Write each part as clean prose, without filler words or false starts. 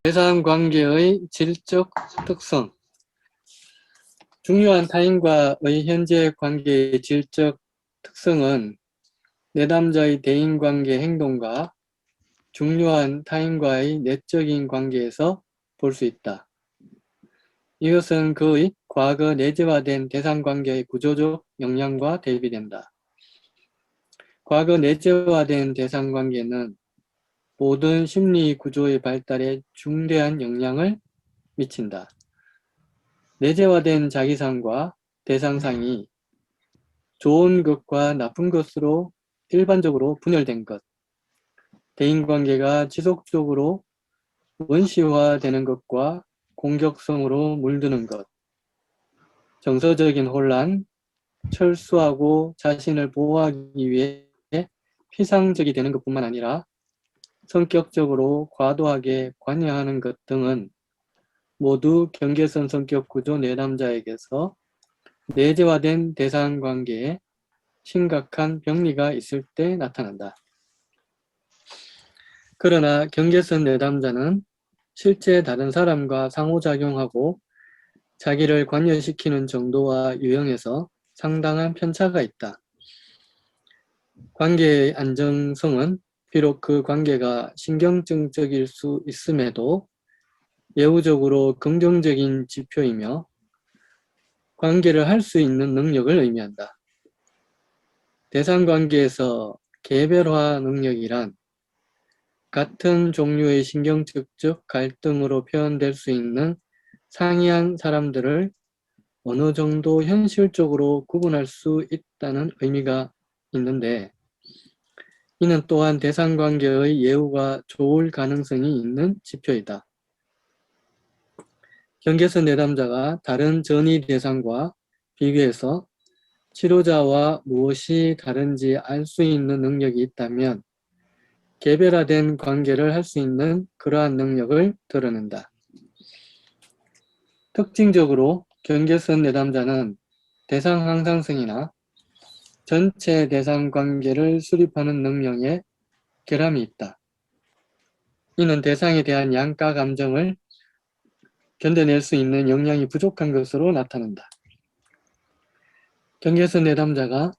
대상관계의 질적 특성. 중요한 타인과의 현재 관계의 질적 특성은 내담자의 대인관계 행동과 중요한 타인과의 내적인 관계에서 볼 수 있다. 이것은 그의 과거 내재화된 대상관계의 구조적 역량과 대비된다. 과거 내재화된 대상관계는 모든 심리 구조의 발달에 중대한 영향을 미친다. 내재화된 자기상과 대상상이 좋은 것과 나쁜 것으로 일반적으로 분열된 것, 대인관계가 지속적으로 원시화되는 것과 공격성으로 물드는 것, 정서적인 혼란, 철수하고 자신을 보호하기 위해 피상적이 되는 것뿐만 아니라 성격적으로 과도하게 관여하는 것 등은 모두 경계선 성격 구조 내담자에게서 내재화된 대상관계에 심각한 병리가 있을 때 나타난다. 그러나 경계선 내담자는 실제 다른 사람과 상호작용하고 자기를 관여시키는 정도와 유형에서 상당한 편차가 있다. 관계의 안정성은 비록 그 관계가 신경증적일 수 있음에도 예우적으로 긍정적인 지표이며 관계를 할 수 있는 능력을 의미한다. 대상관계에서 개별화 능력이란 같은 종류의 신경증적 갈등으로 표현될 수 있는 상이한 사람들을 어느 정도 현실적으로 구분할 수 있다는 의미가 있는데, 이는 또한 대상관계의 예우가 좋을 가능성이 있는 지표이다. 경계선 내담자가 다른 전이 대상과 비교해서 치료자와 무엇이 다른지 알 수 있는 능력이 있다면 개별화된 관계를 할 수 있는 그러한 능력을 드러낸다. 특징적으로 경계선 내담자는 대상 항상성이나 전체 대상 관계를 수립하는 능력에 결함이 있다. 이는 대상에 대한 양가 감정을 견뎌낼 수 있는 역량이 부족한 것으로 나타난다. 경계선 내담자가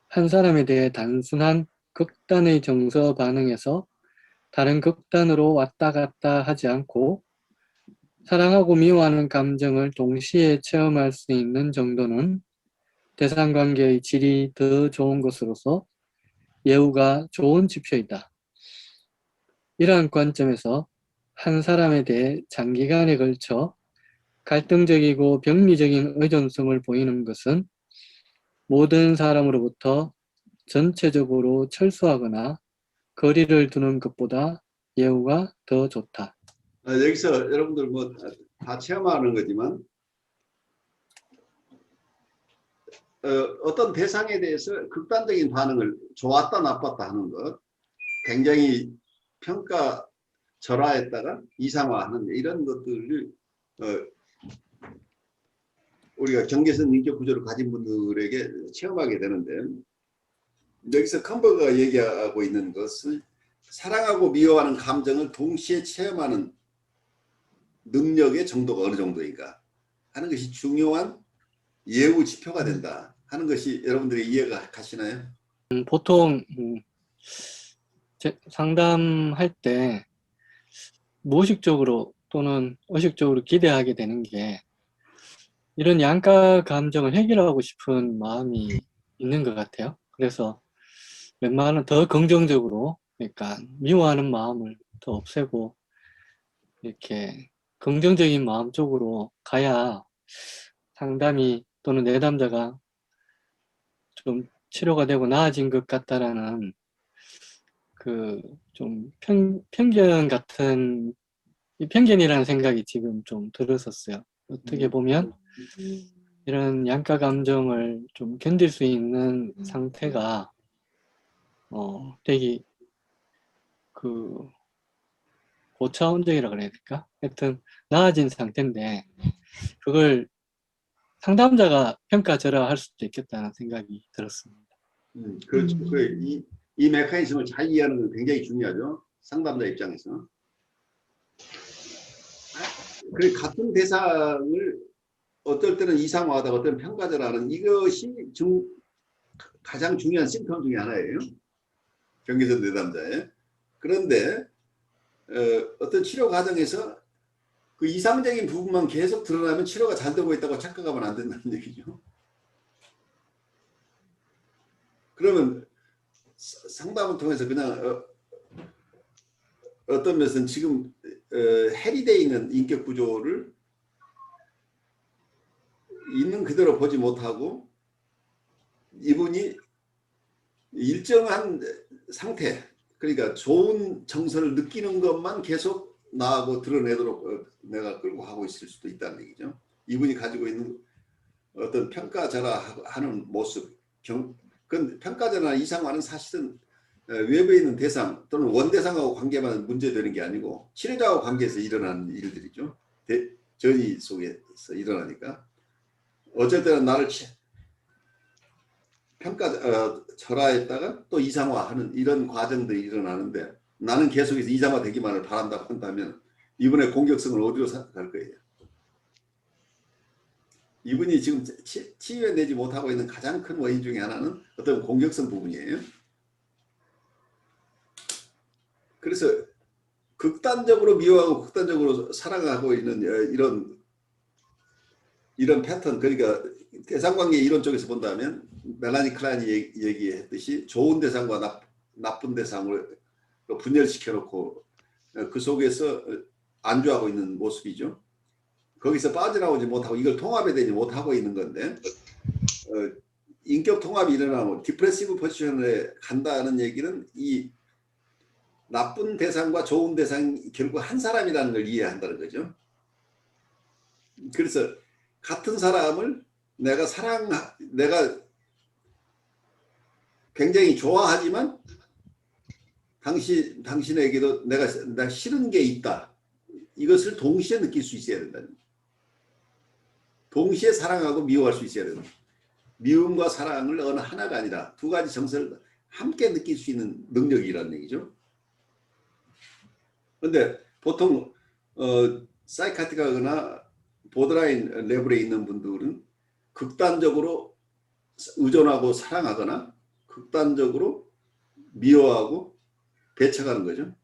한 사람에 대해 단순한 극단의 정서 반응에서 다른 극단으로 왔다 갔다 하지 않고 사랑하고 미워하는 감정을 동시에 체험할 수 있는 정도는 대상관계의 질이 더 좋은 것으로서 예우가 좋은 지표이다. 이러한 관점에서 한 사람에 대해 장기간에 걸쳐 갈등적이고 병리적인 의존성을 보이는 것은 모든 사람으로부터 전체적으로 철수하거나 거리를 두는 것보다 예우가 더 좋다. 여기서 여러분들 뭐 다 체험하는 거지만 어떤 대상에 대해서 극단적인 반응을 좋았다 나빴다 하는 것, 굉장히 평가절하했다가 이상화하는 이런 것들을 우리가 경계선 인격 구조를 가진 분들에게 체험하게 되는데, 여기서 컴버가 얘기하고 있는 것은 사랑하고 미워하는 감정을 동시에 체험하는 능력의 정도가 어느 정도인가 하는 것이 중요한 예우 지표가 된다 하는 것이 여러분들이 이해가 가시나요? 보통 상담할 때 무의식적으로 또는 의식적으로 기대하게 되는 게 이런 양가 감정을 해결하고 싶은 마음이 있는 것 같아요. 그래서 웬만하면 더 긍정적으로, 그러니까 미워하는 마음을 더 없애고 이렇게 긍정적인 마음 쪽으로 가야 상담이 또는 내담자가 좀 치료가 되고 나아진 것 같다라는 그 좀 편견 같은, 편견이라는 생각이 지금 좀 들었었어요. 어떻게 보면 이런 양가 감정을 좀 견딜 수 있는 상태가 되게 그 고차원적이라 그래야 될까? 하여튼 나아진 상태인데 그걸 상담자가 평가절하할 수도 있겠다는 생각이 들었습니다. 그렇죠. 이 메커니즘을 잘 이해하는 건 굉장히 중요하죠. 상담자 입장에서. 그래 같은 대상을 어떨 때는 이상화하다, 어떨 때는 평가절하는 이것이 가장 중요한 심텀 중에 하나예요. 경계선 내담자에. 그런데 어떤 치료 과정에서 그 이상적인 부분만 계속 드러나면 치료가 잘 되고 있다고 착각하면 안 된다는 얘기죠. 그러면 상담을 통해서 그냥 어떤 면에서는 지금 해리되어 있는 인격 구조를 있는 그대로 보지 못하고 이분이 일정한 상태, 그러니까 좋은 정서를 느끼는 것만 계속 나하고 드러내도록 내가 끌고 가고 있을 수도 있다는 얘기죠. 이분이 가지고 있는 어떤 평가절하하는 모습, 그건 평가절하나 이상화는 사실은 외부에 있는 대상 또는 원대상하고 관계만 문제되는 게 아니고 치료자하고 관계에서 일어나는 일들이죠. 전이 속에서 일어나니까 어쩔 때는 나를 절하했다가 또 이상화하는 이런 과정들이 일어나는데 나는 계속해서 이상화되기만을 바란다고 한다면 이분의 공격성을 어디로 갈 거예요? 이분이 지금 치유해내지 못하고 있는 가장 큰 원인 중에 하나는 어떤 공격성 부분이에요. 그래서 극단적으로 미워하고 극단적으로 사랑하고 있는 이런 패턴, 그러니까 대상관계 이론 쪽에서 본다면 멜라니 클라인이 얘기했듯이 좋은 대상과 나쁜 대상을 분열시켜 놓고 그 속에서 안주하고 있는 모습이죠. 거기서 빠져나오지 못하고 이걸 통합해내지 못하고 있는 건데 인격 통합이 일어나고 디프레시브 포지션에 간다는 얘기는 이 나쁜 대상과 좋은 대상이 결국 한 사람이라는 걸 이해한다는 거죠. 그래서 같은 사람을 내가 굉장히 좋아하지만 당신에게도 내가 싫은 게 있다. 이것을 동시에 느낄 수 있어야 된다. 동시에 사랑하고 미워할 수 있어야 된다. 미움과 사랑을 어느 하나가 아니라 두 가지 정서를 함께 느낄 수 있는 능력이라는 얘기죠. 그런데 보통 사이카틱하거나 보드라인 레벨에 있는 분들은 극단적으로 의존하고 사랑하거나 극단적으로 미워하고 배척하는 거죠.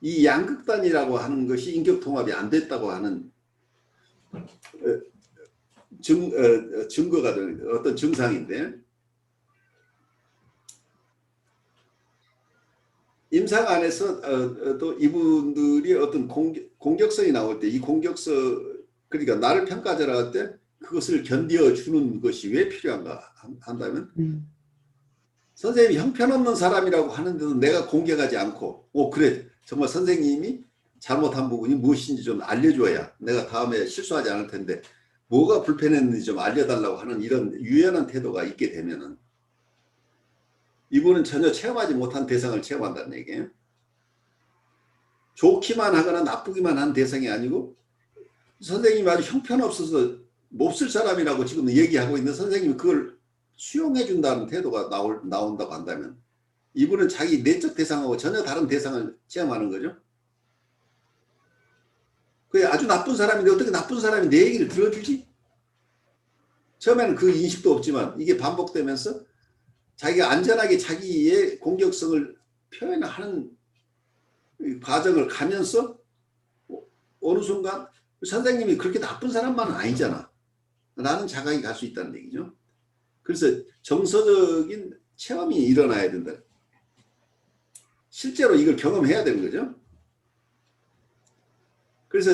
이 양극단이라고 하는 것이 인격 통합이 안 됐다고 하는 증거가 되는 어떤 증상인데, 임상 안에서 또 이분들이 어떤 공격성이 나올 때 이 공격성, 그러니까 나를 평가절할 때 그것을 견뎌주는 것이 왜 필요한가 한다면 선생님이 형편없는 사람이라고 하는데도 내가 공격하지 않고 그래 정말 선생님이 잘못한 부분이 무엇인지 좀 알려줘야 내가 다음에 실수하지 않을 텐데 뭐가 불편했는지 좀 알려달라고 하는 이런 유연한 태도가 있게 되면은 이분은 전혀 체험하지 못한 대상을 체험한다는 얘기예요. 좋기만 하거나 나쁘기만 한 대상이 아니고 선생님이 아주 형편없어서 몹쓸 사람이라고 지금 얘기하고 있는 선생님이 그걸 수용해 준다는 태도가 나온다고 한다면 이분은 자기 내적 대상하고 전혀 다른 대상을 체험하는 거죠. 그게 아주 나쁜 사람인데 어떻게 나쁜 사람이 내 얘기를 들어주지? 처음에는 그 인식도 없지만 이게 반복되면서 자기가 안전하게 자기의 공격성을 표현하는 과정을 가면서 어느 순간 선생님이 그렇게 나쁜 사람만은 아니잖아 라는 자각이 갈 수 있다는 얘기죠. 그래서 정서적인 체험이 일어나야 된다. 실제로 이걸 경험해야 되는 거죠. 그래서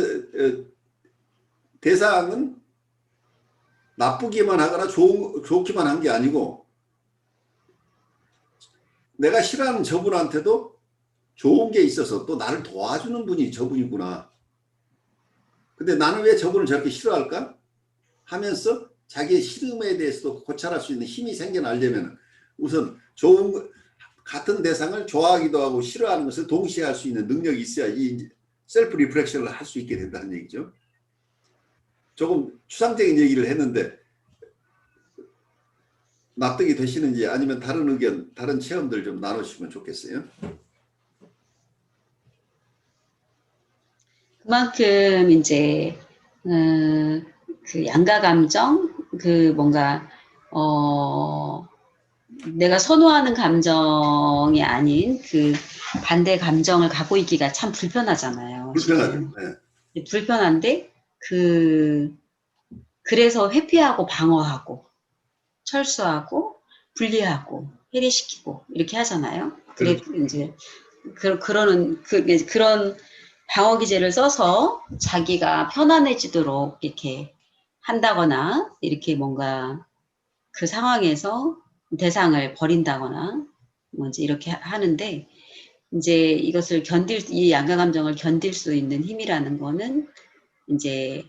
대상은 나쁘기만 하거나 좋기만 한 게 아니고 내가 싫어하는 저분한테도 좋은 게 있어서 또 나를 도와주는 분이 저분이구나. 근데 나는 왜 저분을 저렇게 싫어할까? 하면서 자기의 싫음에 대해서도 고찰할 수 있는 힘이 생겨나려면 우선 같은 대상을 좋아하기도 하고 싫어하는 것을 동시에 할 수 있는 능력이 있어야 이 셀프 리프렉션을 할 수 있게 된다는 얘기죠. 조금 추상적인 얘기를 했는데 납득이 되시는지 아니면 다른 의견, 다른 체험들 좀 나누시면 좋겠어요. 그만큼 이제 그 양가 감정, 그 뭔가 내가 선호하는 감정이 아닌 그 반대 감정을 갖고 있기가 참 불편하잖아요. 불편하죠. 실은. 네. 불편한데 그래서 회피하고 방어하고 철수하고 분리하고 해리시키고 이렇게 하잖아요. 그래 그렇죠. 이제 그런 방어 기제를 써서 자기가 편안해지도록 이렇게 한다거나 이렇게 뭔가 그 상황에서 대상을 버린다거나 뭔지 이렇게 하는데 이제 이것을 이 양가 감정을 견딜 수 있는 힘이라는 거는 이제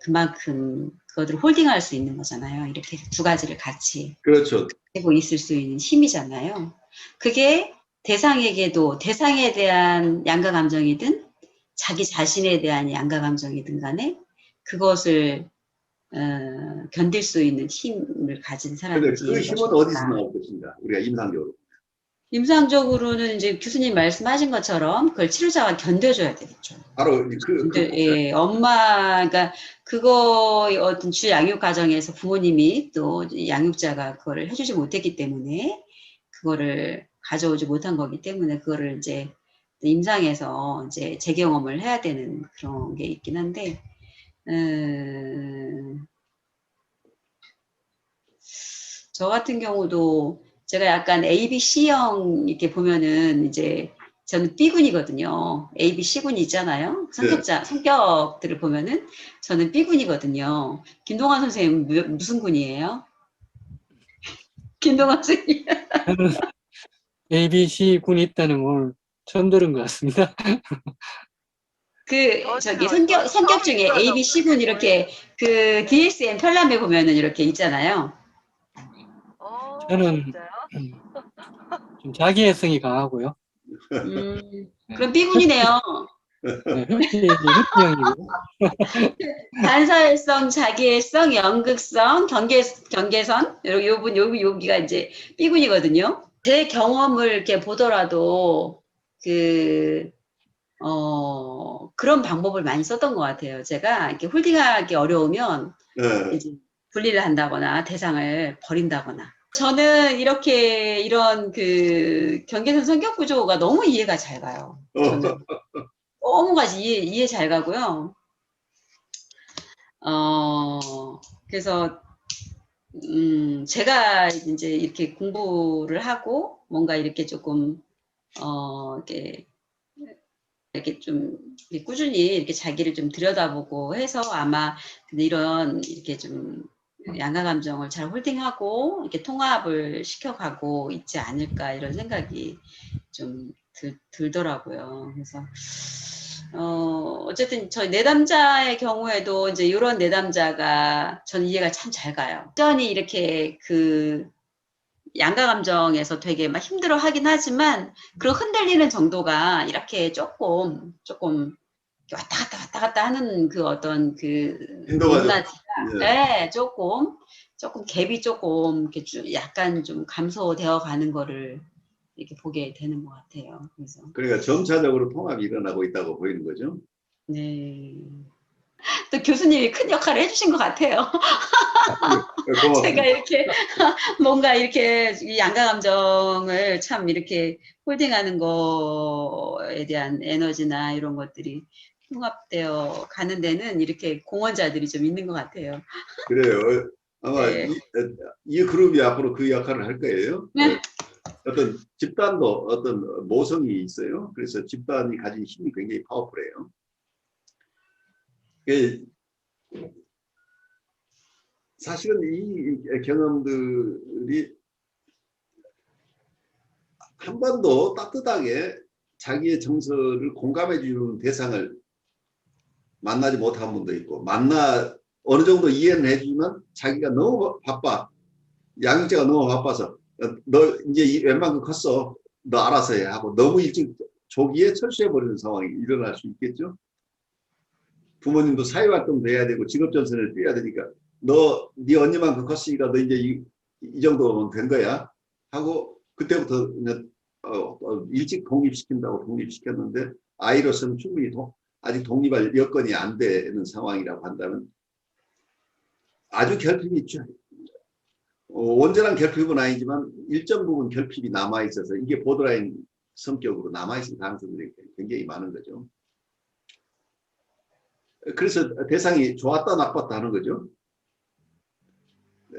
그만큼 그것을 홀딩할 수 있는 거잖아요. 이렇게 두 가지를 같이 그렇죠. 하고 있을 수 있는 힘이잖아요. 그게 대상에게도 대상에 대한 양가 감정이든 자기 자신에 대한 양가 감정이든 간에 그것을 견딜 수 있는 힘을 가진 근데 사람이지 그 얘가 힘은 어디서 좋다. 나올 것인가? 우리가 임상적으로. 임상적으로는 이제 교수님 말씀하신 것처럼 그걸 치료자가 견뎌줘야 되겠죠. 바로 예, 엄마가 그거 어떤 주 양육 과정에서 부모님이 또 양육자가 그거를 해주지 못했기 때문에 그거를 가져오지 못한 거기 때문에 그거를 이제 임상에서 이제 재경험을 해야 되는 그런 게 있긴 한데, 저 같은 경우도 제가 약간 ABC형 이렇게 보면은 이제 저는 B군이거든요. ABC군이 있잖아요. 성격들을 보면은 저는 B군이거든요. 김동완 선생님 무슨 군이에요? 김동완 선생님. 저는 ABC 군이 있다는 걸 처음 들은 것 같습니다. 저기 성격 중에 ABC군 이렇게 그 DSM 편람회 보면은 이렇게 있잖아요. 저는 좀 자기애성이 강하고요. 그럼 B군이네요. 네, 흑기형이고. 반사회성, 자기애성, 연극성, 경계선, 여기가 이제 B군이거든요. 제 경험을 이렇게 보더라도, 그런 방법을 많이 썼던 것 같아요. 제가 이렇게 홀딩하기 어려우면, 네. 이제 분리를 한다거나, 대상을 버린다거나. 저는 이런 경계선 성격 구조가 너무 이해가 잘 가요. 저는. 너무 이해 잘 가고요. 그래서, 제가 이제 이렇게 공부를 하고, 뭔가 이렇게 조금, 이렇게 좀 꾸준히 이렇게 자기를 좀 들여다보고 해서 아마 이렇게 좀 양가 감정을 잘 홀딩하고, 이렇게 통합을 시켜가고 있지 않을까, 이런 생각이 좀 들더라고요. 그래서, 어쨌든 저희 내담자의 경우에도 이제 이런 내담자가 저는 이해가 참 잘 가요. 여전히 이렇게 양가 감정에서 되게 막 힘들어 하긴 하지만 그런 흔들리는 정도가 이렇게 조금 왔다 갔다 하는 그 어떤 인도가 좀. 높낮이가 예. 조금 갭이 조금 이렇게 약간 좀 감소되어 가는 거를 이렇게 보게 되는 것 같아요. 그래서 그러니까 점차적으로 통합이 일어나고 있다고 보이는 거죠. 네. 또 교수님이 큰 역할을 해주신 것 같아요. 제가 고맙습니다. 이렇게 뭔가 이렇게 이 양가 감정을 참 이렇게 홀딩하는 거에 대한 에너지나 이런 것들이 통합되어 가는 데는 이렇게 공헌자들이 좀 있는 것 같아요. 그래요. 아마 네. 이 그룹이 앞으로 그 역할을 할 거예요. 네. 어떤 집단도 어떤 모성이 있어요. 그래서 집단이 가진 힘이 굉장히 파워풀해요. 사실은 이 경험들이 한 번도 따뜻하게 자기의 정서를 공감해 주는 대상을 만나지 못한 분도 있고, 어느 정도 이해는 해주면 자기가 너무 바빠, 양육자가 너무 바빠서 너 이제 웬만큼 컸어, 너 알아서 해 하고 너무 일찍 조기에 철수해버리는 상황이 일어날 수 있겠죠. 부모님도 사회활동도 해야 되고 직업전선을 뛰어야 되니까 네 언니만큼 컸으니까 너 이제 이 정도면 된 거야 하고 그때부터 일찍 독립시킨다고 독립시켰는데 아이로서는 충분히 아직 독립할 여건이 안 되는 상황이라고 한다면 아주 결핍이 온전한 결핍은 아니지만 일정 부분 결핍이 남아 있어서 이게 보드라인 성격으로 남아 있을 가능성들이 굉장히 많은 거죠. 그래서 대상이 좋았다 나빴다 하는 거죠.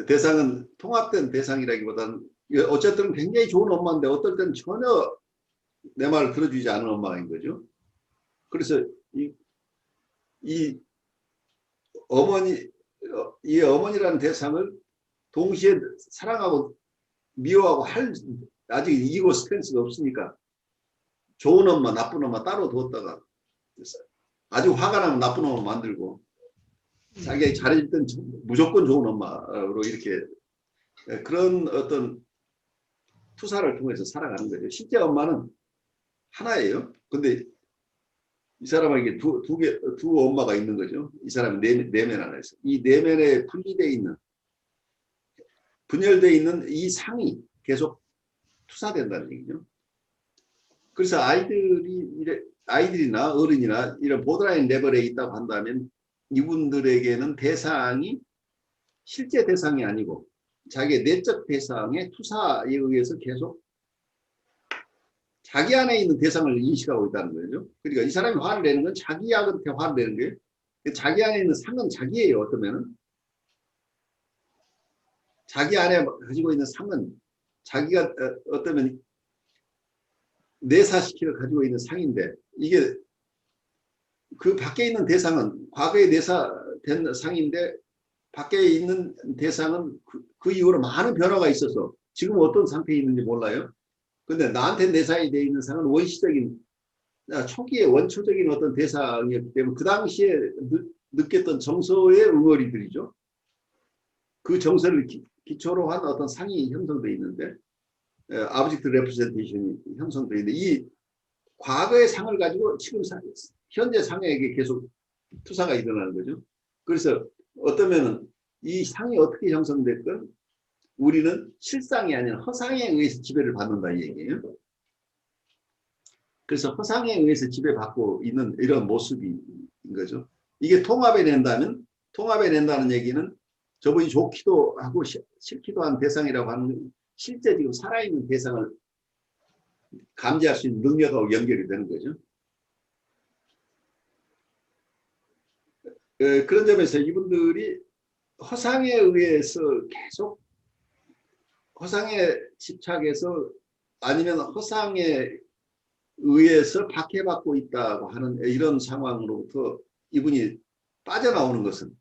대상은 통합된 대상이라기보다는 어쨌든 굉장히 좋은 엄마인데 어떨 때는 전혀 내 말을 들어주지 않은 엄마인 거죠. 그래서 이 어머니라는 대상을 동시에 사랑하고 미워하고 할 아직 이고 스탠스가 없으니까 좋은 엄마 나쁜 엄마 따로 뒀다가 아주 화가 나면 나쁜 엄마 만들고 자기가 잘해줄 땐 무조건 좋은 엄마로 이렇게 그런 어떤 투사를 통해서 살아가는 거죠. 실제 엄마는 하나예요. 근데 이 사람에게 두 엄마가 있는 거죠. 이 사람이 내면 안에서. 이 내면에 분열되어 있는 이 상이 계속 투사된다는 얘기죠. 그래서 아이들이나 어른이나 이런 보드라인 레벨에 있다고 한다면 이분들에게는 대상이 실제 대상이 아니고 자기의 내적 대상의 투사에 의해서 계속 자기 안에 있는 대상을 인식하고 있다는 거죠. 그러니까 이 사람이 화를 내는 건 자기한테 화를 내는 거예요. 자기 안에 있는 상은 자기예요. 어쩌면은 자기 안에 가지고 있는 상은 자기가 어쩌면 내사시키를 가지고 있는 상인데 이게 그 밖에 있는 대상은 과거에 내사된 상인데 밖에 있는 대상은 그 이후로 많은 변화가 있어서 지금 어떤 상태에 있는지 몰라요. 근데 나한테 내사이 되어 있는 상은 원시적인 초기에 원초적인 어떤 대상이었기 때문에 그 당시에 느꼈던 정서의 응어리들이죠. 그 정서를 기초로 한 어떤 상이 형성되어 있는데 아브젝트 레프레젠테이션이 형성되어 있는데 이 과거의 상을 가지고 지금 현재 상에게 계속 투사가 일어나는 거죠. 그래서 어떠면은 이 상이 어떻게 형성됐건 우리는 실상이 아닌 허상에 의해서 지배를 받는다 이 얘기예요. 그래서 허상에 의해서 지배받고 있는 이런 모습인 거죠. 이게 통합에 낸다는 얘기는 저분이 좋기도 하고 싫기도 한 대상이라고 하는 실제 지금 살아있는 대상을 감지할 수 있는 능력하고 연결이 되는 거죠. 그런 점에서 이분들이 허상에 의해서 계속 허상에 집착해서 아니면 허상에 의해서 박해받고 있다고 하는 이런 상황으로부터 이분이 빠져나오는 것은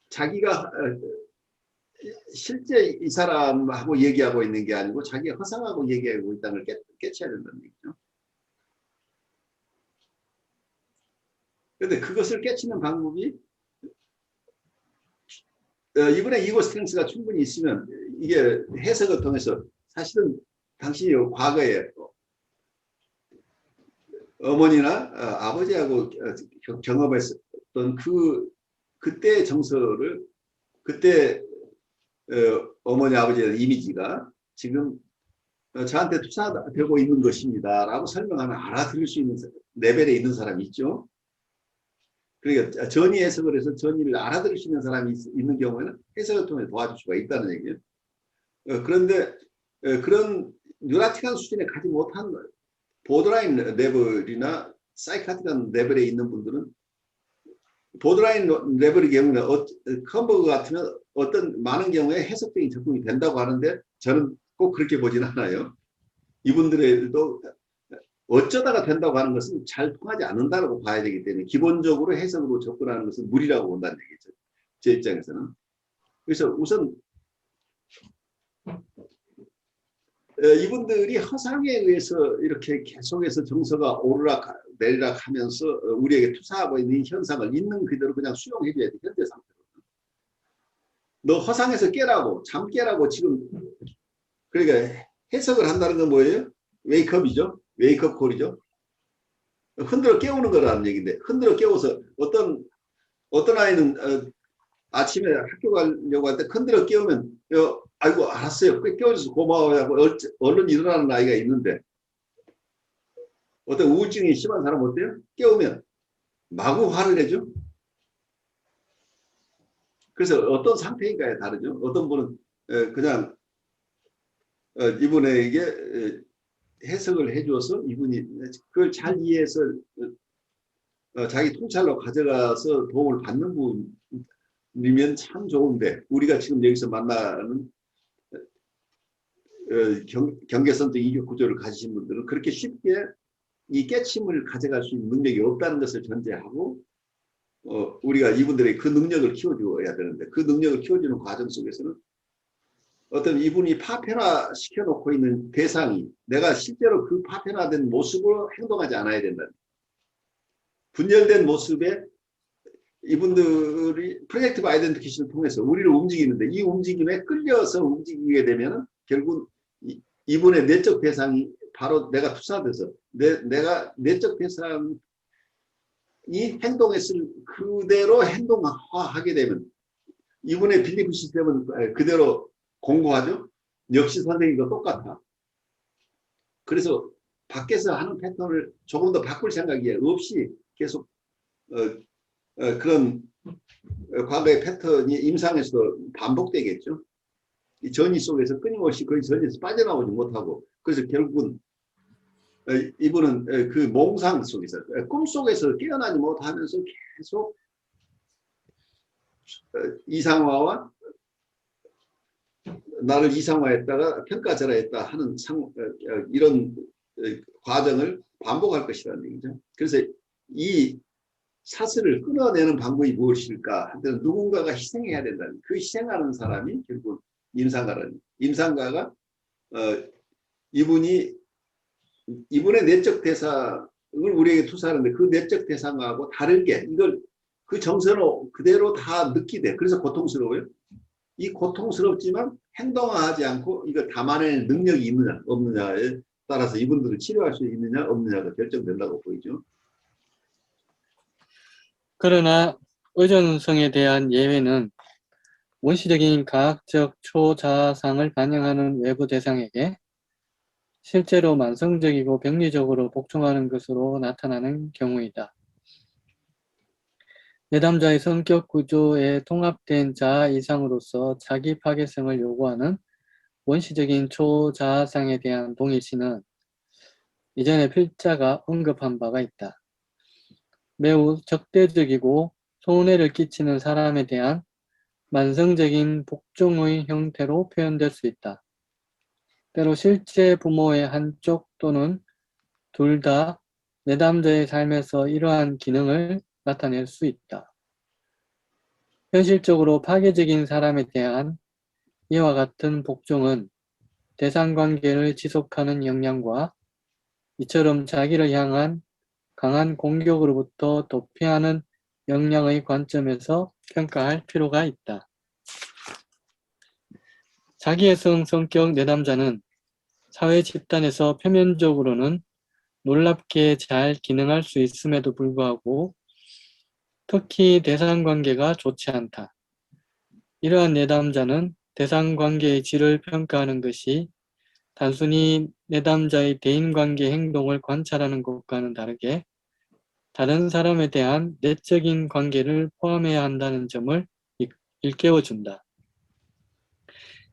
자기가 실제 이 사람하고 얘기하고 있는 게 아니고 자기가 허상하고 얘기하고 있다는 걸 깨쳐야 된다는 얘기죠. 그런데 그것을 깨치는 방법이 이분의 이고 스트렝스가 충분히 있으면 이게 해석을 통해서 사실은 당신이 과거에 어머니나 아버지하고 경험했었던 그때의 정서를 그때 어머니 아버지의 이미지가 지금 저한테 투사되고 있는 것입니다 라고 설명하면 알아들을 수 있는 레벨에 있는 사람이 있죠. 그러니까 전이 해석을 해서 전이를 알아들을 수 있는 사람이 있는 경우에는 해석을 통해 도와줄 수가 있다는 얘기예요. 그런데 그런 뉴라틱한 수준에 가지 못한 보드라인 레벨이나 사이카틱한 레벨에 있는 분들은 보드라인 레벨의 경우는 컴버그 같으면 어떤 많은 경우에 해석적인 접근이 된다고 하는데 저는 꼭 그렇게 보진 않아요. 이분들도 어쩌다가 된다고 하는 것은 잘 통하지 않는다고 봐야 되기 때문에 기본적으로 해석으로 접근하는 것은 무리라고 본다는 얘기죠. 제 입장에서는. 그래서 우선 이분들이 허상에 의해서 이렇게 계속해서 정서가 오르락 내리락 하면서 우리에게 투사하고 있는 현상을 있는 그대로 그냥 수용해 줘야 돼. 현재 상태로. 너 허상에서 깨라고 잠 깨라고 지금 그러니까 해석을 한다는 건 뭐예요? 웨이크업이죠. 웨이크업 콜이죠. 흔들어 깨우는 거라는 얘기인데 흔들어 깨워서 어떤 아이는 아침에 학교 가려고 할 때 흔들어 깨우면 아이고 알았어요. 깨워줘서 고마워요 하고 얼른 일어나는 아이가 있는데 어떤 우울증이 심한 사람 어때요? 깨우면 마구 화를 내죠. 그래서 어떤 상태인가에 다르죠. 어떤 분은 그냥 이분에게 해석을 해줘서 이분이 그걸 잘 이해해서 자기 통찰로 가져가서 도움을 받는 분이면 참 좋은데, 우리가 지금 여기서 만나는 경계선적 이격 구조를 가지신 분들은 그렇게 쉽게 이 깨침을 가져갈 수 있는 능력이 없다는 것을 전제하고 우리가 이분들의 그 능력을 키워줘야 되는데, 그 능력을 키워주는 과정 속에서는 어떤 이분이 파편화 시켜놓고 있는 대상이 내가 실제로 그 파편화된 모습으로 행동하지 않아야 된다. 분열된 모습에 이분들이 프로젝티브 아이덴티피케이션을 통해서 우리를 움직이는데, 이 움직임에 끌려서 움직이게 되면 결국 이분의 내적 대상이 바로 내가 투사돼서 내가 내적 대상이 행동했을 그대로 행동하게 되면 이분의 빌리프 시스템은 그대로 공고하죠. 역시 선생님과 똑같아. 그래서 밖에서 하는 패턴을 조금 더 바꿀 생각이 없이 계속 그런 과거의 패턴이 임상에서도 반복되겠죠. 이 전이 속에서 끊임없이 거의 전에서 빠져나오지 못하고, 그래서 결국은 이분은 그 몽상 속에서, 꿈속에서 깨어나지 못하면서 계속 이상화와 나를 이상화했다가 평가절하했다 하는 이런 과정을 반복할 것이라는 얘기죠. 그래서 이 사슬을 끊어내는 방법이 무엇일까 할 때는 누군가가 희생해야 된다는, 그 희생하는 사람이 결국 임상가라는, 임상가가 이분의 내적 대상을 우리에게 투사하는데, 그 내적 대상하고 다르게 이걸 그 정서로 그대로 다 느끼되, 그래서 고통스러워요. 이 고통스럽지만 행동화하지 않고 이걸 담아낼 능력이 있느냐 없느냐에 따라서 이분들을 치료할 수 있느냐 없느냐가 결정된다고 보이죠. 그러나 의존성에 대한 예외는 원시적인 과학적 초자아상을 반영하는 외부 대상에게 실제로 만성적이고 병리적으로 복종하는 것으로 나타나는 경우이다. 내담자의 성격 구조에 통합된 자아 이상으로서 자기 파괴성을 요구하는 원시적인 초자아상에 대한 동일시는 이전에 필자가 언급한 바가 있다. 매우 적대적이고 손해를 끼치는 사람에 대한 만성적인 복종의 형태로 표현될 수 있다. 때로 실제 부모의 한쪽 또는 둘 다 내담자의 삶에서 이러한 기능을 나타낼 수 있다. 현실적으로 파괴적인 사람에 대한 이와 같은 복종은 대상관계를 지속하는 역량과 이처럼 자기를 향한 강한 공격으로부터 도피하는 역량의 관점에서 평가할 필요가 있다. 자기애성 성격 내담자는 사회 집단에서 표면적으로는 놀랍게 잘 기능할 수 있음에도 불구하고 특히 대상관계가 좋지 않다. 이러한 내담자는 대상관계의 질을 평가하는 것이 단순히 내담자의 대인관계 행동을 관찰하는 것과는 다르게 다른 사람에 대한 내적인 관계를 포함해야 한다는 점을 일깨워준다.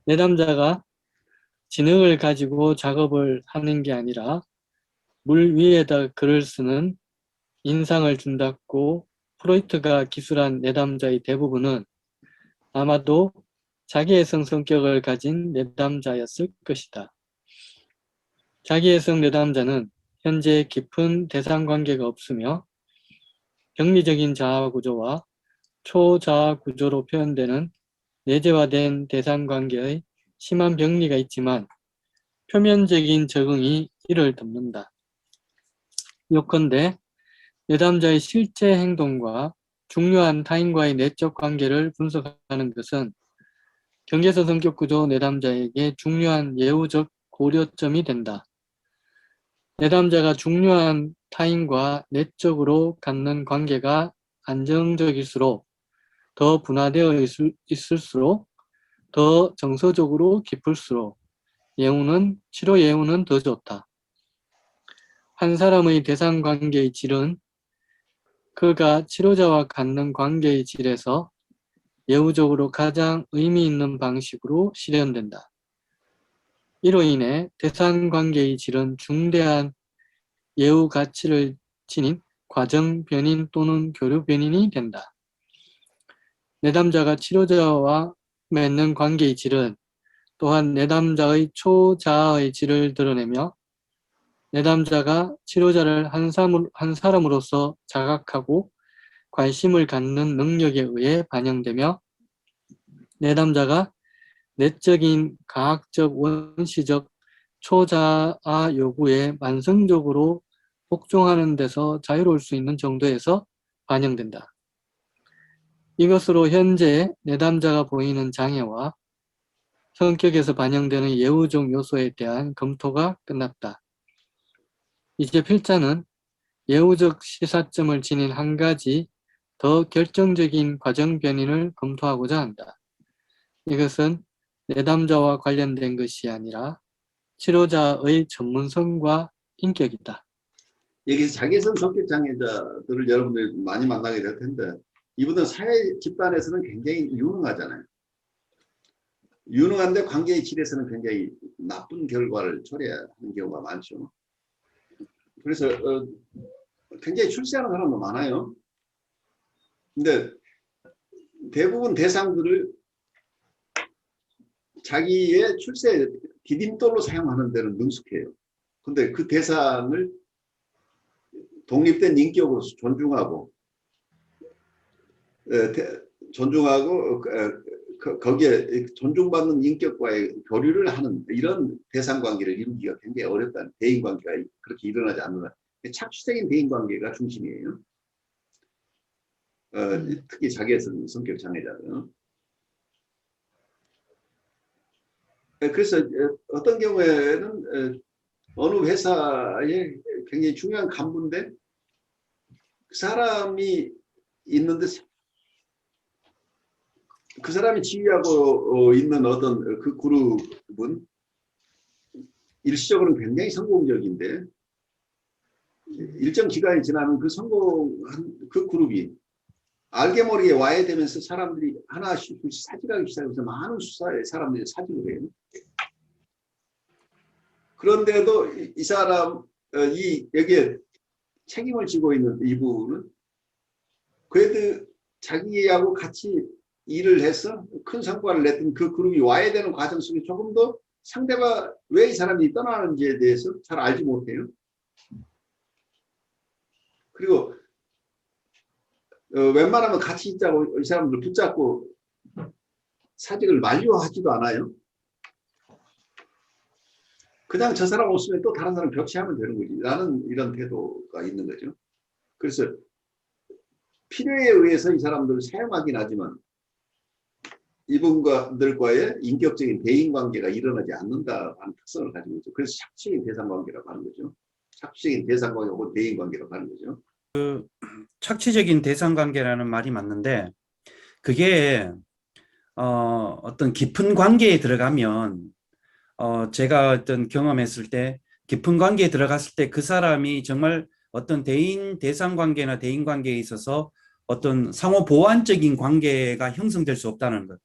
내담자가 지능을 가지고 작업을 하는 게 아니라 물 위에다 글을 쓰는 인상을 준다고 프로이트가 기술한 내담자의 대부분은 아마도 자기애성 성격을 가진 내담자였을 것이다. 자기애성 내담자는 현재 깊은 대상관계가 없으며 병리적인 자아구조와 초자아구조로 표현되는 내재화된 대상관계의 심한 병리가 있지만 표면적인 적응이 이를 덮는다. 요컨대 내담자의 실제 행동과 중요한 타인과의 내적 관계를 분석하는 것은 경계선 성격구조 내담자에게 중요한 예우적 고려점이 된다. 내담자가 중요한 타인과 내적으로 갖는 관계가 안정적일수록 더 분화되어 있을수록 더 정서적으로 깊을수록 치료 예우는 더 좋다. 한 사람의 대상 관계의 질은 그가 치료자와 갖는 관계의 질에서 예우적으로 가장 의미 있는 방식으로 실현된다. 이로 인해 대상 관계의 질은 중대한 예우 가치를 지닌 과정 변인 또는 교류 변인이 된다. 내담자가 치료자와 맺는 관계의 질은 또한 내담자의 초자아의 질을 드러내며 내담자가 치료자를 한 사람으로서 자각하고 관심을 갖는 능력에 의해 반영되며 내담자가 내적인 가학적 원시적 초자아 요구에 만성적으로 복종하는 데서 자유로울 수 있는 정도에서 반영된다. 이것으로 현재 내담자가 보이는 장애와 성격에서 반영되는 예우적 요소에 대한 검토가 끝났다. 이제 필자는 예우적 시사점을 지닌 한 가지 더 결정적인 과정 변인을 검토하고자 한다. 이것은 내담자와 관련된 것이 아니라 치료자의 전문성과 인격이다. 여기서 자기성 성격 장애자들을 여러분들이 많이 만나게 될 텐데 이분은 사회 집단에서는 굉장히 유능하잖아요. 유능한데 관계의 질에서는 굉장히 나쁜 결과를 초래하는 경우가 많죠. 그래서 굉장히 출세하는 사람도 많아요. 근데 대부분 대상들을 자기의 출세 디딤돌로 사용하는 데는 능숙해요. 근데 그 대상을 독립된 인격으로 존중하고 거기에 존중받는 인격과의 교류를 하는 이런 대상관계를 이루기가 굉장히 어렵다는, 대인관계가 그렇게 일어나지 않는다. 착취적인 대인관계가 중심이에요. 특히 자기애성 성격 장애자는. 그래서 어떤 경우에는 어느 회사에 굉장히 중요한 간부인데 그 사람이 있는데 그 사람이 지휘하고 있는 어떤 그 그룹은 일시적으로는 굉장히 성공적인데 일정 기간이 지나면 그 성공한 그 그룹이 알게 모르게 와해되면서 사람들이 하나씩 사직하기 시작해서 많은 수사에 사람들이 사직을 해요. 그런데도 이 사람, 여기에 책임을 지고 있는 이분은 그래도 자기하고 같이 일을 해서 큰 성과를 냈던 그 그룹이 와해되는 과정 속에 조금 더 상대가 왜 이 사람이 떠나는지에 대해서 잘 알지 못해요. 그리고 웬만하면 같이 있자고 이 사람들 붙잡고 사직을 만류하지도 않아요. 그냥 저 사람 없으면 또 다른 사람 벽치하면 되는 거지. 라는 이런 태도가 있는 거죠. 그래서 필요에 의해서 이 사람들을 사용하긴 하지만 이분들과의 인격적인 대인관계가 일어나지 않는다 하는 특성을 가지고 있죠. 그래서 착취적인 대상관계라고 하는 거죠. 착취적인 대상관계 혹은 대인관계라고 하는 거죠. 착취적인 대상관계라는 말이 맞는데 그게 어떤 깊은 관계에 들어가면 제가 어떤 경험했을 때 깊은 관계에 들어갔을 때 그 사람이 정말 어떤 대상관계나 대인관계에 있어서 어떤 상호 보완적인 관계가 형성될 수 없다는 것.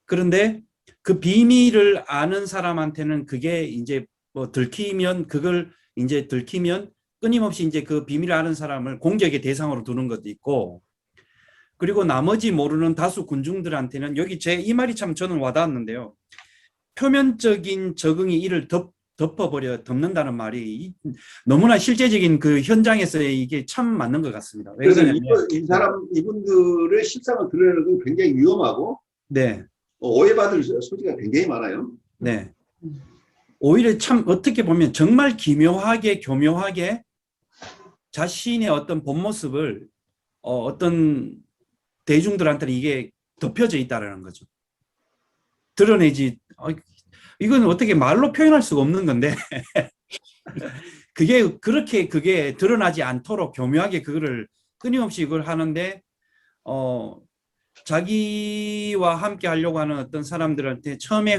그런데 그 비밀을 아는 사람한테는 그게 이제 뭐 들키면 끊임없이 이제 그 비밀을 아는 사람을 공격의 대상으로 두는 것도 있고, 그리고 나머지 모르는 다수 군중들한테는 여기 이 말이 참 저는 와닿았는데요. 표면적인 적응이 이를 덮는다는 말이 너무나 실제적인 그 현장에서의 이게 참 맞는 것 같습니다. 왜 그래서 그러냐면 이분들의 실상을 드러내는 건 굉장히 위험하고 네. 오해받을 소지가 굉장히 많아요. 네. 오히려 참 어떻게 보면 정말 기묘하게 교묘하게 자신의 어떤 본 모습을 어떤 대중들한테는 이게 덮여져 있다는 거죠. 드러내지 이건 어떻게 말로 표현할 수가 없는 건데 그게 드러나지 않도록 교묘하게 그거를 끊임없이 이걸 하는데 자기와 함께 하려고 하는 어떤 사람들한테 처음에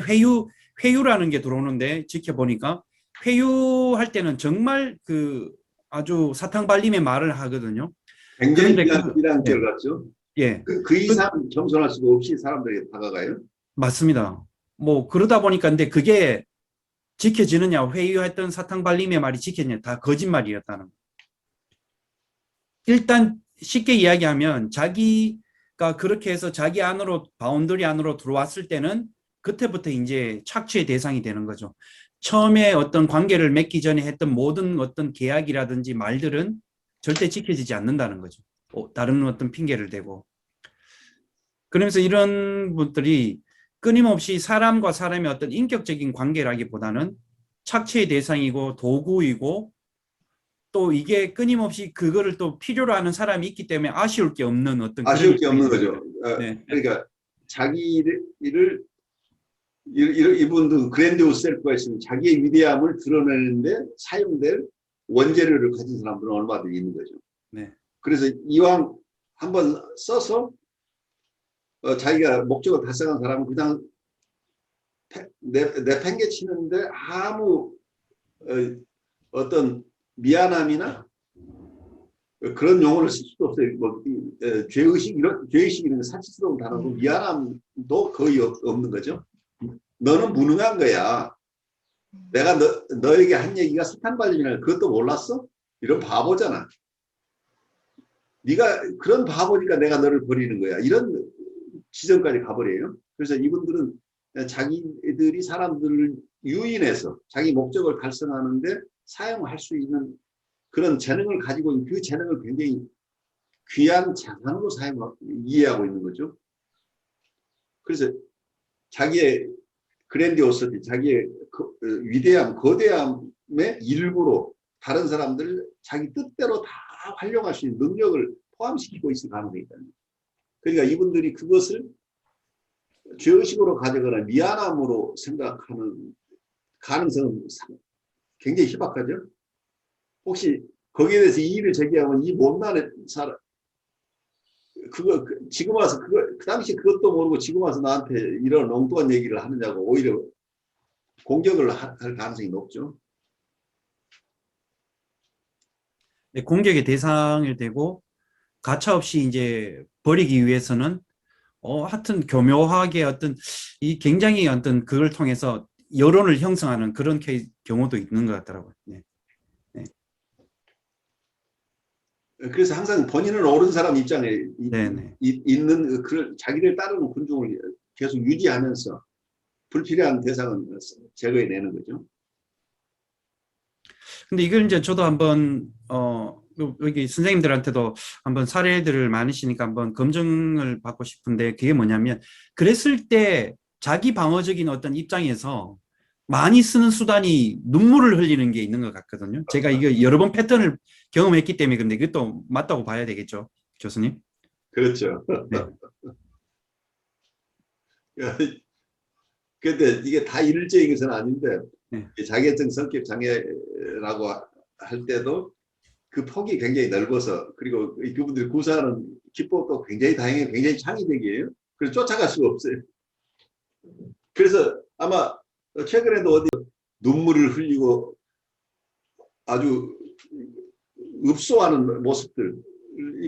회유라는 게 들어오는데 지켜보니까 회유할 때는 정말 그 아주 사탕발림의 말을 하거든요. 굉장히 그런데 비난결 같죠. 예, 그 이상 겸손할 수가 없이 사람들에게 다가가요. 맞습니다. 뭐 그러다 보니까 근데 그게 지켜지느냐, 회유했던 사탕발림의 말이 지켜지느냐, 다 거짓말이었다는 거. 일단 쉽게 이야기하면 자기가 그렇게 해서 자기 안으로, 바운더리 안으로 들어왔을 때는 그때부터 이제 착취의 대상이 되는 거죠. 처음에 어떤 관계를 맺기 전에 했던 모든 어떤 계약이라든지 말들은 절대 지켜지지 않는다는 거죠. 다른 어떤 핑계를 대고. 그러면서 이런 분들이 끊임없이 사람과 사람의 어떤 인격적인 관계라기보다는 착취의 대상이고 도구이고, 또 이게 끊임없이 그거를 또 필요로 하는 사람이 있기 때문에 아쉬울 게 없는 어떤 아쉬울 그런 게 없는 거죠. 네. 그러니까 자기를 이분도 그랜디오스 셀프가 있으면 자기의 위대함을 드러내는데 사용될 원재료를 가진 사람들은 얼마든지 있는 거죠. 네. 그래서 이왕 한번 써서 자기가 목적을 달성한 사람은 그냥 내팽개치는데 아무 어떤 미안함이나 그런 용어를 쓸 수도 없어요. 뭐 죄의식 이런 사치스러운 단어고 미안함도 거의 없는 거죠. 너는 무능한 거야. 내가 너에게 한 얘기가 사탕발림이라 그것도 몰랐어? 이런 바보잖아. 네가 그런 바보니까 내가 너를 버리는 거야. 이런 지점까지 가버려요. 그래서 이분들은 자기들이 사람들을 유인해서 자기 목적을 달성하는데 사용할 수 있는 그런 재능을 가지고 있는 그 재능을 굉장히 귀한 자산으로 이해하고 있는 거죠. 그래서 자기의 그랜디오시티, 자기의 위대함, 거대함의 일부로 다른 사람들을 자기 뜻대로 다 활용할 수 있는 능력을 포함시키고 있을 가능성이 있다. 그러니까 이분들이 그것을 죄의식으로 가져거나 미안함으로 생각하는 가능성은 굉장히 희박하죠. 혹시 거기에 대해서 이의를 제기하면 이 못난 사람, 지금 와서 그 당시 그것도 모르고 지금 와서 나한테 이런 엉뚱한 얘기를 하느냐고 오히려 공격을 할 가능성이 높죠. 네, 공격의 대상이 되고 가차없이 이제 버리기 위해서는 하여튼 교묘하게 어떤 이 굉장히 어떤 그걸 통해서 여론을 형성하는 그런 경우도 있는 것 같더라고요. 네. 네. 그래서 항상 본인은 옳은 사람 입장에 있는 그런 자기를 따르는 군중을 계속 유지하면서 불필요한 대상은 제거해내는 거죠. 근데 이걸 이제 저도 한번 여기 선생님들한테도 한번 사례들을 많으시니까 한번 검증을 받고 싶은데, 그게 뭐냐면 그랬을 때 자기 방어적인 어떤 입장에서 많이 쓰는 수단이 눈물을 흘리는 게 있는 것 같거든요. 제가 이거 여러 번 패턴을 경험했기 때문에. 근데 그것도 맞다고 봐야 되겠죠, 교수님? 그렇죠. 네. 근데 이게 다 일률적인 것은 아닌데 네. 자기애증 성격 장애라고 할 때도 그 폭이 굉장히 넓어서, 그리고 그분들이 구사하는 기법도 굉장히 다양해, 굉장히 창의적이에요. 그래서 쫓아갈 수가 없어요. 그래서 아마 최근에도 어디 눈물을 흘리고 아주 읍소하는 모습들이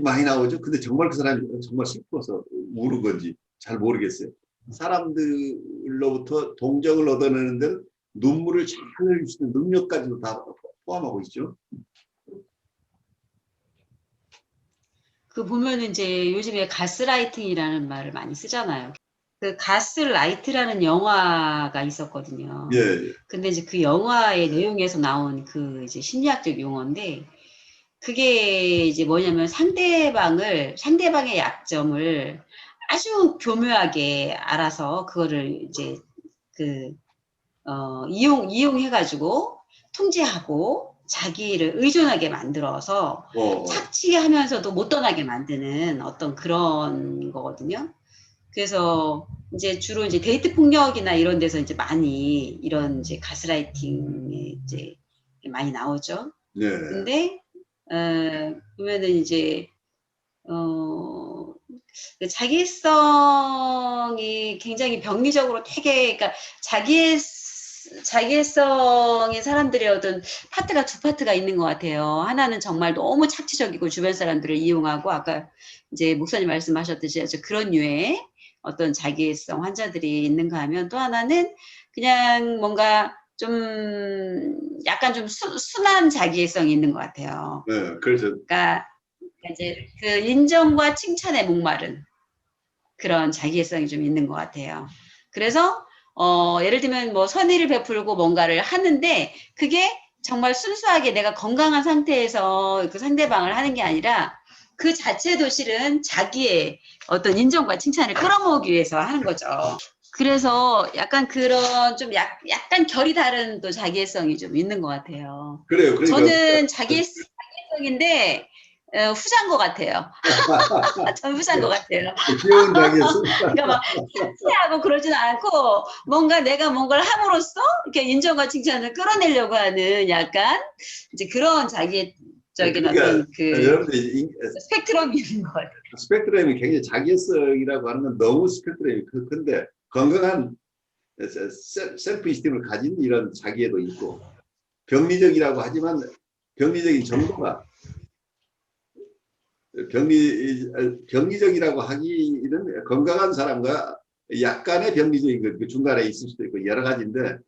많이 나오죠. 근데 정말 그 사람이 정말 슬퍼서 우는 건지 잘 모르겠어요. 사람들로부터 동정을 얻어내는 데는 눈물을 잘 흘릴 수 있는 능력까지도 다 포함하고 있죠. 그 보면은 이제 요즘에 가스라이팅이라는 말을 많이 쓰잖아요. 그 가스라이트라는 영화가 있었거든요. 예. 근데 이제 그 영화의 내용에서 나온 그 이제 심리학적 용어인데, 그게 이제 뭐냐면 상대방의 약점을 아주 교묘하게 알아서 그거를 이제 이용해가지고 통제하고 자기를 의존하게 만들어서 착취하면서도 못 떠나게 만드는 어떤 그런 거거든요. 그래서 이제 주로 이제 데이트 폭력이나 이런 데서 이제 많이 이런 이제 가스라이팅이 이제 많이 나오죠. 네. 근데 보면은 이제 자기성이 굉장히 병리적으로 되게, 그러니까 자기애성인 사람들의 어떤 파트가 두 파트가 있는 것 같아요. 하나는 정말 너무 착취적이고 주변 사람들을 이용하고 아까 이제 목사님 말씀하셨듯이 아주 그런 류의 어떤 자기애성 환자들이 있는가 하면 또 하나는 그냥 뭔가 좀 약간 좀 순한 자기애성이 있는 것 같아요. 네, 그래서 그러니까 이제 그 인정과 칭찬에 목마른 그런 자기애성이 좀 있는 것 같아요. 그래서 예를 들면 뭐 선의를 베풀고 뭔가를 하는데 그게 정말 순수하게 내가 건강한 상태에서 그 상대방을 하는 게 아니라 그 자체도 실은 자기의 어떤 인정과 칭찬을 끌어모으기 위해서 하는 거죠. 그래서 약간 그런 좀 약간 결이 다른 또 자기애성이 좀 있는 것 같아요. 그래요. 그러니까 저는 자기애성인데 후자인 것 같아요. 전 후자인 것 같아요. 귀여운 자기애성. 그러니까 막 하고 그러지는 않고 뭔가 내가 뭔가를 함으로써 이렇게 인정과 칭찬을 끌어내려고 하는 약간 이제 그런 자기적인 그러니까 어떤 그 여러분들이 스펙트럼이 있는 것 같아요. 스펙트럼이 굉장히 자기애성이라고 하는 건 너무 스펙트럼이 근데 건강한 셀프 이스템을 가진 이런 자기애도 있고 병리적이라고 하지만 병리적인 정도가 병리적이라고 하기는 건강한 사람과 약간의 병리적인 그 중간에 있을 수도 있고 여러 가지인데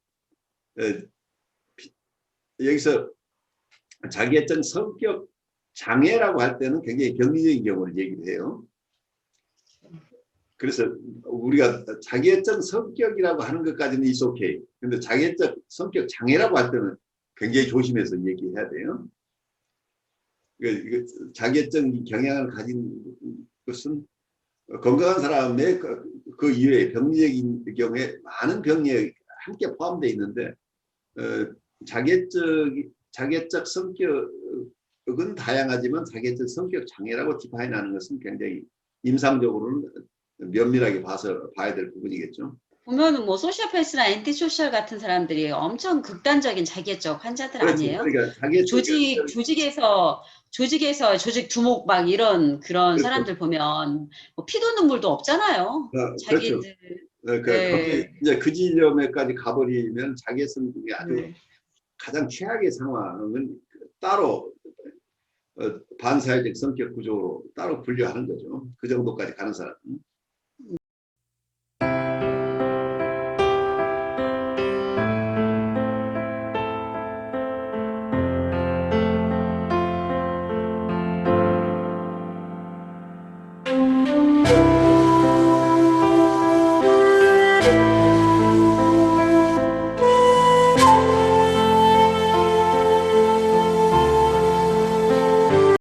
여기서 자기애적 성격 장애라고 할 때는 굉장히 병리적인 경우를 얘기를 해요. 그래서 우리가 자기애적 성격이라고 하는 것까지는 is okay. 근데 자기애적 성격 장애라고 할 때는 굉장히 조심해서 얘기해야 돼요. 자기애적 경향을 가진 것은 건강한 사람의 그 이외에 병리적인 경우에 많은 병리에 함께 포함되어 있는데 자기애적 성격은 다양하지만 자기애적 성격 장애라고 디파인하는 것은 굉장히 임상적으로는 면밀하게 봐야 될 부분이겠죠. 보면은 뭐 소시오패스나 엔티소셜 같은 사람들이 엄청 극단적인 자기애적 환자들 그렇지. 아니에요? 그러니까 자기애적 조직에서 조직 두목 막 이런 그런 그렇죠. 사람들 보면 뭐 피도 눈물도 없잖아요. 그렇죠. 자기들 거기 이제 그 지점에까지 가버리면 자기애성 중에 아주 가장 최악의 상황은 따로 반사회적 성격 구조로 따로 분류하는 거죠. 그 정도까지 가는 사람은.